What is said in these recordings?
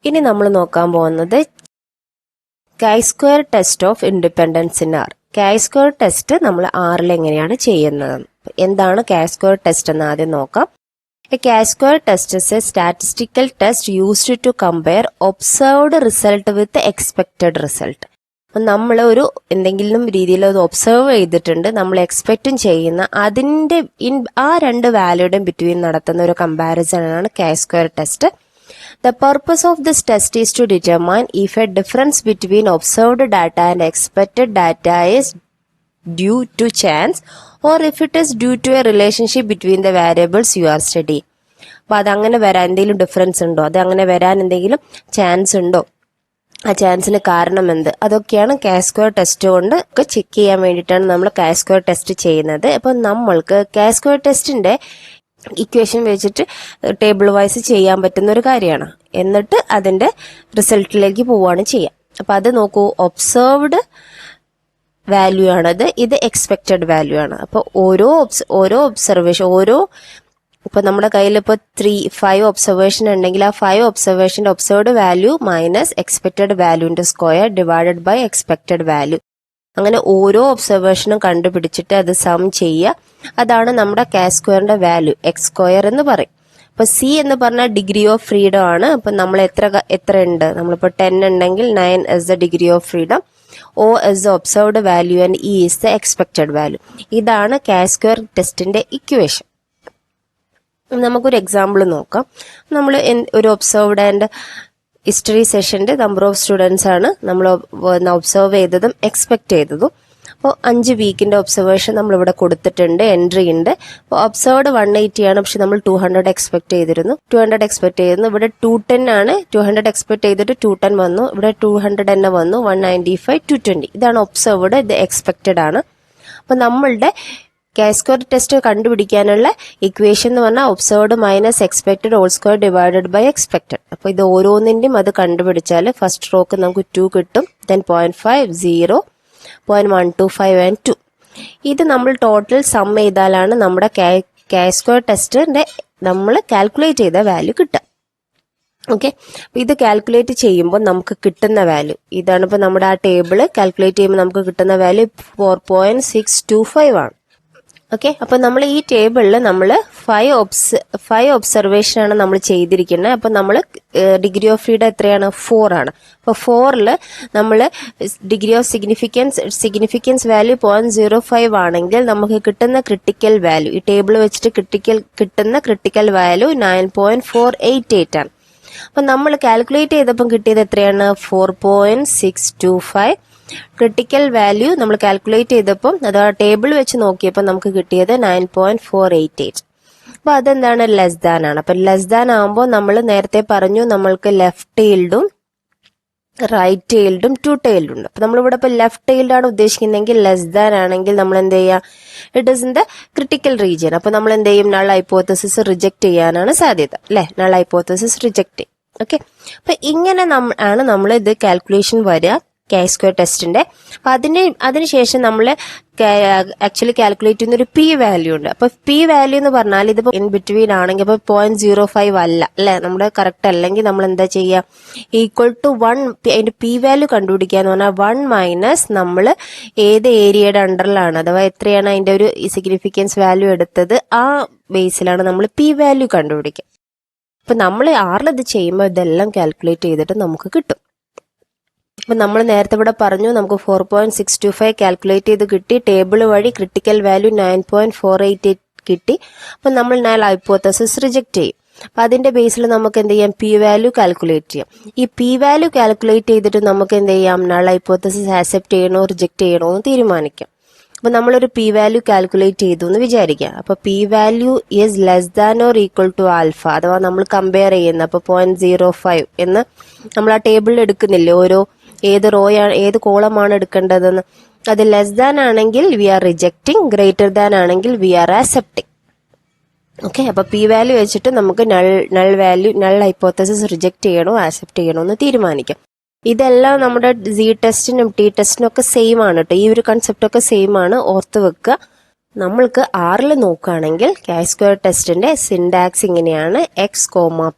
ഇനി നമ്മൾ നോക്കാൻ പോകുന്നത് chi-square test of independence in R. chi-square test നമ്മൾ ആറിൽ എങ്ങനെയാണ് ചെയ്യുന്നത്? എന്താണ് chi-square ടെസ്റ്റ് എന്ന് ആദ്യം നോക്കാം. A chi-square test is a statistical test used to compare observed result with expected result. നമ്മൾ ഒരു എന്തെങ്കിലും രീതിയിൽ അത് ഒബ്സർവ് ചെയ്തിട്ടുണ്ട്, നമ്മൾ എക്സ്പെക്റ്റും ചെയ്യുന്ന അതിന്റെ ആ രണ്ട് വാല്യൂയുടെയും ബിറ്റ്വീൻ നടത്തുന്ന ഒരു കമ്പാരിസൺ ആണ് chi-square test. The purpose of this test is to determine if a difference between observed data and expected data is due to chance or if it is due to a relationship between the variables you are studying. അപ്പോൾ അതങ്ങനെ വരാൻ എന്തെങ്കിലും difference ഉണ്ടോ, അത് അങ്ങനെ വരാൻ എന്തെങ്കിലും chance ഉണ്ടോ, ആ ചാൻസിന് കാരണം എന്ത്, അതൊക്കെയാണ് chi-square ടെസ്റ്റ് കൊണ്ട് ഒക്കെ ചെക്ക് ചെയ്യാൻ വേണ്ടിയിട്ടാണ് നമ്മൾ chi-square ടെസ്റ്റ് ചെയ്യുന്നത്. അപ്പം നമ്മൾക്ക് chi-square ടെസ്റ്റിന്റെ ഇക്വേഷൻ വെച്ചിട്ട് ടേബിൾ വൈസ് ചെയ്യാൻ പറ്റുന്ന ഒരു കാര്യമാണ്. എന്നിട്ട് അതിന്റെ റിസൾട്ടിലേക്ക് പോവുകയാണ് ചെയ്യാം. അപ്പൊ അത് നോക്കൂ, ഒബ്സർവ്ഡ് വാല്യൂ ആണത്, ഇത് എക്സ്പെക്റ്റഡ് വാല്യൂ ആണ്. അപ്പൊ ഓരോ ഒബ്സർവേഷൻ ഇപ്പൊ നമ്മുടെ കയ്യിൽ ഇപ്പൊ 5 ഒബ്സർവേഷൻ ഉണ്ടെങ്കിൽ ആ 5 ഒബ്സർവേഷന്റെ ഒബ്സർവ്ഡ് വാല്യൂ മൈനസ് എക്സ്പെക്റ്റഡ് വാല്യൂന്റെ square divided by expected value. അങ്ങനെ ഓരോ ഒബ്സർവേഷനും കണ്ടുപിടിച്ചിട്ട് അത് സം ചെയ്യുക. അതാണ് നമ്മുടെ chi-squareന്റെ വാല്യൂ, എക്സ് സ്ക്വയർ എന്ന് പറയും. അപ്പൊ സി എന്ന് പറഞ്ഞാൽ ഡിഗ്രി ഓഫ് ഫ്രീഡം ആണ്. അപ്പൊ നമ്മൾ എത്ര ഉണ്ട്, നമ്മളിപ്പോ 10 ഉണ്ടെങ്കിൽ 9 is the degree of freedom, O is the observed value and E is the expected value. ഇതാണ് chi-square ടെസ്റ്റിന്റെ ഇക്വേഷൻ. നമുക്കൊരു എക്സാമ്പിൾ നോക്കാം. നമ്മൾ ഒരു ഒബ്സർവ്ഡ് ആൻഡ് ഹിസ്റ്ററി സെഷന്റെ നമ്പർ ഓഫ് സ്റ്റുഡൻസ് ആണ് നമ്മൾ ഒബ്സർവ് ചെയ്തതും എക്സ്പെക്ട് ചെയ്തതും. അപ്പോൾ 5 വീക്കിന്റെ ഒബ്സർവേഷൻ നമ്മൾ ഇവിടെ കൊടുത്തിട്ടുണ്ട്, എൻട്രി ഉണ്ട്. അപ്പോൾ ഒബ്സർവ്ഡ് 180 ആണ്, പക്ഷെ നമ്മൾ 200 എക്സ്പെക്ട് ചെയ്തിരുന്നു. ഇവിടെ 210 ആണ്, 200 എക്സ്പെക്ട് ചെയ്തിട്ട് 210 വന്നു. ഇവിടെ 200 തന്നെ വന്നു, 195, 220. ഇതാണ് ഒബ്സർവ്ഡ്, ഇത് എക്സ്പെക്റ്റഡ് ആണ്. അപ്പൊ നമ്മളുടെ chi-square ടെസ്റ്റ് കണ്ടുപിടിക്കാനുള്ള ഇക്വേഷൻ എന്ന് പറഞ്ഞാൽ observed minus expected whole square divided by expected. അപ്പൊ ഇത് ഓരോന്നിന്റെയും അത് കണ്ടുപിടിച്ചാൽ ഫസ്റ്റ് റോക്ക് നമുക്ക് 2 കിട്ടും, ദെൻ 0.5, 0, 0.125 and 2. ഇത് നമ്മൾ ടോട്ടൽ സം ചെയ്താലാണ് നമ്മുടെ chi-square ടെസ്റ്റിന്റെ നമ്മൾ കാൽക്കുലേറ്റ് ചെയ്ത വാല്യൂ കിട്ടുക. ഓക്കെ, ഇത് കാൽക്കുലേറ്റ് ചെയ്യുമ്പോൾ നമുക്ക് കിട്ടുന്ന വാല്യൂ ഇതാണ്. ഇപ്പൊ നമ്മുടെ ആ ടേബിള് കാൽക്കുലേറ്റ് ചെയ്യുമ്പോൾ നമുക്ക് കിട്ടുന്ന വാല്യൂ 4.625 ആണ്. ഓക്കെ, അപ്പൊ നമ്മൾ ഈ ടേബിളിൽ നമ്മൾ 5 ഒബ്സർവേഷൻ ആണ് നമ്മൾ ചെയ്തിരിക്കുന്നത്. അപ്പൊ നമ്മൾ ഡിഗ്രി ഓഫ് ഫ്രീഡം എത്രയാണ്, 4 ആണ്. അപ്പൊ 4ൽ നമ്മൾ ഡിഗ്രി ഓഫ് സിഗ്നിഫിക്കൻസ് വാല്യൂ 0.05 ആണെങ്കിൽ നമുക്ക് കിട്ടുന്ന ക്രിട്ടിക്കൽ വാല്യൂ, ഈ ടേബിൾ വെച്ചിട്ട് കിട്ടുന്ന ക്രിട്ടിക്കൽ വാല്യൂ 9.488 ആണ്. അപ്പൊ നമ്മൾ കാൽക്കുലേറ്റ് ചെയ്തപ്പം കിട്ടിയത് എത്രയാണ്, 4.625. ക്രിട്ടിക്കൽ വാല്യൂ നമ്മൾ കാൽക്കുലേറ്റ് ചെയ്തപ്പം അത് ആ ടേബിൾ വെച്ച് നോക്കിയപ്പോൾ നമുക്ക് കിട്ടിയത് 9.488. അപ്പൊ അതെന്താണ്, ലെസ് ദാൻ ആണ്. അപ്പൊ ലെസ് ദാൻ ആകുമ്പോൾ നമ്മൾ നേരത്തെ പറഞ്ഞു നമ്മൾക്ക് ലെഫ്റ്റ് ടൈൽഡും റൈറ്റ് ടൈൽഡും 2 ടൈൽഡും ഉണ്ട്. അപ്പൊ നമ്മളിവിടെ ഇപ്പൊ ലെഫ്റ്റ് ടൈൽഡ് ആണ് ഉദ്ദേശിക്കുന്നതെങ്കിൽ ലെസ് ദാൻ ആണെങ്കിൽ നമ്മൾ എന്ത് ചെയ്യുക, it is in the critical region. അപ്പൊ നമ്മൾ എന്ത് ചെയ്യും, നൾ ഹൈപ്പോത്തസിസ് റിജക്ട് ചെയ്യാനാണ് സാധ്യത, അല്ലെ, നൾ ഹൈപ്പോത്തസിസ് റിജക്ട് ചെയ്യും. ഓക്കെ, അപ്പൊ ഇങ്ങനെ ആണ് നമ്മൾ ഇത് കാൽക്കുലേഷൻ വരിക chi-square ടെസ്റ്റിന്റെ. അപ്പൊ അതിനുശേഷം നമ്മൾ ആക്ച്വലി കാൽക്കുലേറ്റ് ചെയ്യുന്ന ഒരു പി വാല്യൂ ഉണ്ട്. അപ്പൊ പി വാല്യൂ എന്ന് പറഞ്ഞാൽ ഇതിപ്പോ ഇൻ ബിറ്റ്വീൻ ആണെങ്കിൽ ഇപ്പൊ 0.05 അല്ല, അല്ലെ, നമ്മുടെ കറക്റ്റ് അല്ലെങ്കിൽ നമ്മൾ എന്താ ചെയ്യുക, ഈക്വൽ ടു 1. അതിന്റെ പി വാല്യൂ കണ്ടുപിടിക്കാന്ന് പറഞ്ഞാൽ 1 മൈനസ് നമ്മൾ ഏത് ഏരിയയുടെ അണ്ടറിലാണ്, അഥവാ എത്രയാണ് അതിന്റെ ഒരു സിഗ്നിഫിക്കൻസ് വാല്യൂ എടുത്തത്, ആ ബേസിലാണ് നമ്മൾ പി വാല്യൂ കണ്ടുപിടിക്കുക. അപ്പൊ നമ്മൾ 6ൽ ഇത് ചെയ്യുമ്പോൾ ഇതെല്ലാം കാൽക്കുലേറ്റ് ചെയ്തിട്ട് നമുക്ക് കിട്ടും. അപ്പൊ നമ്മൾ നേരത്തെ ഇവിടെ പറഞ്ഞു നമുക്ക് 4.625 കാൽക്കുലേറ്റ് ചെയ്ത് കിട്ടി, ടേബിൾ വഴി ക്രിട്ടിക്കൽ വാല്യൂ 9.488 കിട്ടി. അപ്പൊ നമ്മൾ നൾ ഹൈപ്പോത്തസിസ് റിജക്ട് ചെയ്യും. അപ്പൊ അതിന്റെ ബേസിൽ നമുക്ക് എന്ത് ചെയ്യാം, പി വാല്യൂ കാൽക്കുലേറ്റ് ചെയ്യാം. ഈ പി വാല്യൂ കാൽക്കുലേറ്റ് ചെയ്തിട്ട് നമുക്ക് എന്ത് ചെയ്യാം, നൾ ഹൈപ്പോത്തസിസ് ആക്സെപ്റ്റ് ചെയ്യണോ റിജക്ട് ചെയ്യണോ എന്ന് തീരുമാനിക്കാം. അപ്പൊ നമ്മളൊരു പി വാല്യൂ കാൽക്കുലേറ്റ് ചെയ്തു എന്ന് വിചാരിക്കാം. അപ്പൊ P value is less than or equal to alpha, അഥവാ നമ്മൾ കമ്പയർ ചെയ്യുന്ന അപ്പൊ 0.05 എന്ന് നമ്മൾ ആ ടേബിളിൽ എടുക്കുന്നില്ലേ, ഓരോ ഏത് റോയാണ് ഏത് കോളമാണ് എടുക്കേണ്ടതെന്ന്. അത് ലെസ് ദാൻ ആണെങ്കിൽ we are rejecting, greater than ആണെങ്കിൽ വി ആർ ആക്സെപ്റ്റിംഗ്. ഓക്കെ, അപ്പൊ പി വാല്യൂ വെച്ചിട്ട് നമുക്ക് നൾ ഹൈപ്പോത്തസിസ് റിജക്ട് ചെയ്യണോ ആക്സെപ്റ്റ് ചെയ്യണോ എന്ന് തീരുമാനിക്കാം. ഇതെല്ലാം നമ്മുടെ സി ടെസ്റ്റിനും ടി ടെസ്റ്റിനും ഒക്കെ സെയിം ആണ് കേട്ടോ. ഈ ഒരു കൺസെപ്റ്റ് ഒക്കെ സെയിം ആണ്, ഓർത്ത് വെക്കുക. നമ്മൾക്ക് 6ൽ നോക്കുകയാണെങ്കിൽ chi-square ടെസ്റ്റിന്റെ സിൻടാക്സ് ഇങ്ങനെയാണ്, x,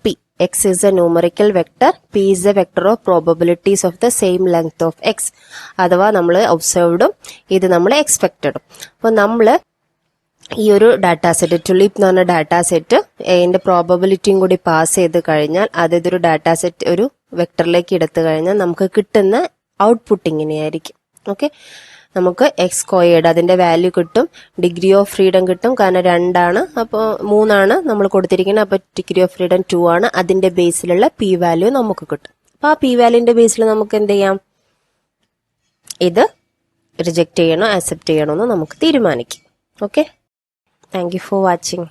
p. x is a numerical vector, p is a vector of probabilities of the same length of x. അഥവാ നമ്മൾ ഒബ്സർവ്ഡും ഇത് നമ്മൾ എക്സ്പെക്റ്റഡും. അപ്പോൾ നമ്മൾ ഈ ഒരു ഡാറ്റാ സെറ്റ് ടുലിപ്പ് എന്ന് പറഞ്ഞ ഡാറ്റാ സെറ്റ് അതിന്റെ പ്രോബബിലിറ്റിയും കൂടി പാസ് ചെയ്ത് കഴിഞ്ഞാൽ ഇതൊരു ഡാറ്റാ സെറ്റ് ഒരു വെക്ടറിലേക്ക് എടുത്തു കഴിഞ്ഞാൽ നമുക്ക് കിട്ടുന്ന ഔട്ട്പുട്ട് ഇങ്ങനെയായിരിക്കും. ഓക്കെ, നമുക്ക് എക്സ് സ്ക്വയേർഡ് അതിന്റെ വാല്യൂ കിട്ടും, ഡിഗ്രി ഓഫ് ഫ്രീഡം കിട്ടും, കാരണം 2 അപ്പോൾ 3 നമ്മൾ കൊടുത്തിരിക്കുന്നത്, അപ്പോൾ ഡിഗ്രി ഓഫ് ഫ്രീഡം 2 ആണ്. അതിന്റെ ബേസിലുള്ള പി വാല്യൂ നമുക്ക് കിട്ടും. അപ്പോൾ ആ പി വാല്യൂന്റെ ബേസിൽ നമുക്ക് എന്ത് ചെയ്യാം, ഇത് റിജക്റ്റ് ചെയ്യണോ അക്സെപ്റ്റ് ചെയ്യണോ എന്ന് നമുക്ക് തീരുമാനിക്കാം. Okay, thank you for watching.